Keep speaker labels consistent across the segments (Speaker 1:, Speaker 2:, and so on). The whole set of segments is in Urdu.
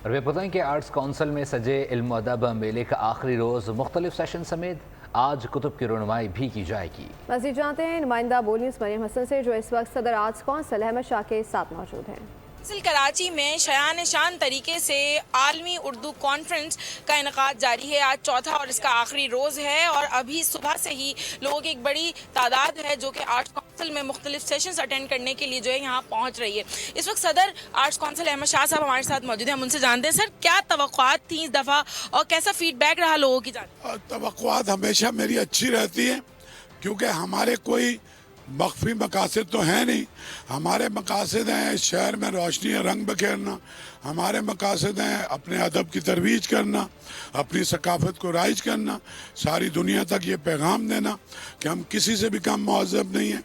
Speaker 1: اور یہ پتہ ہے کہ آرٹس کونسل میں سجے علم و ادب میلے کا آخری روز مختلف سیشن سمیت آج کتب کی رونمائی بھی کی جائے گی۔
Speaker 2: مزید جانتے ہیں نمائندہ بول نیوز مریم حسن سے، جو اس وقت صدر آرٹس کونسل احمد شاہ کے ساتھ موجود ہیں۔
Speaker 3: کراچی میں شایان شان طریقے سے عالمی اردو کانفرنس کا انعقاد جاری ہے۔ آج چوتھا اور اس کا آخری روز ہے اور ابھی صبح سے ہی لوگوں کی ایک بڑی تعداد ہے جو کہ آرٹس کونسل میں مختلف سیشنز اٹینڈ کرنے کے لیے جو ہے یہاں پہنچ رہی ہے۔ اس وقت صدر آرٹس کونسل احمد شاہ صاحب ہمارے ساتھ موجود ہیں، ہم ان سے جانتے ہیں سر کیا توقعات تھیں اس دفعہ اور کیسا فیڈ بیک رہا لوگوں کی جانب؟
Speaker 4: توقعات ہمیشہ میری اچھی رہتی ہیں کیونکہ ہمارے کوئی مخفی مقاصد تو ہیں نہیں۔ ہمارے مقاصد ہیں اس شہر میں روشنی رنگ بکھیرنا، ہمارے مقاصد ہیں اپنے ادب کی ترویج کرنا، اپنی ثقافت کو رائج کرنا، ساری دنیا تک یہ پیغام دینا کہ ہم کسی سے بھی کم مہذب نہیں ہیں۔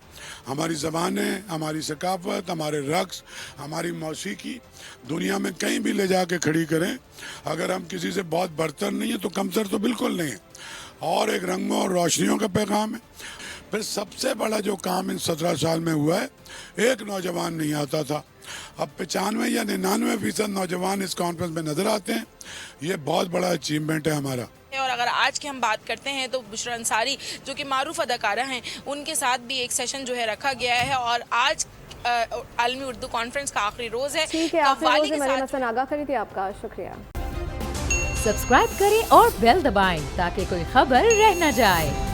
Speaker 4: ہماری زبانیں، ہماری ثقافت، ہمارے رقص، ہماری موسیقی دنیا میں کہیں بھی لے جا کے کھڑی کریں، اگر ہم کسی سے بہت برتر نہیں ہیں تو کمتر تو بالکل نہیں ہیں۔ اور ایک رنگوں اور روشنیوں کا پیغام ہے۔ پھر سب سے بڑا جو کام ان 17 سال میں ہوا ہے، ایک نوجوان نہیں آتا تھا، اب 95 یا 99% نوجوان اس کانفرنس میں نظر آتے ہیں۔ یہ بہت بڑا اچیومنٹ ہے ہمارا۔
Speaker 3: اور اگر آج کی ہم بات کرتے ہیں تو بشرا انصاری جو کہ معروف اداکارہ ہیں، ان کے ساتھ بھی ایک سیشن جو ہے رکھا گیا ہے اور آج عالمی اردو کانفرنس کا آخری روز ہے۔
Speaker 2: ٹھیک ہے، آخری روز ہے مریم حسن، آگاہ کری تھی آپ کا شکریہ۔
Speaker 5: سبسکرائب کریں اور بیل دبائیں تاکہ کوئی خبر رہ نہ جائے۔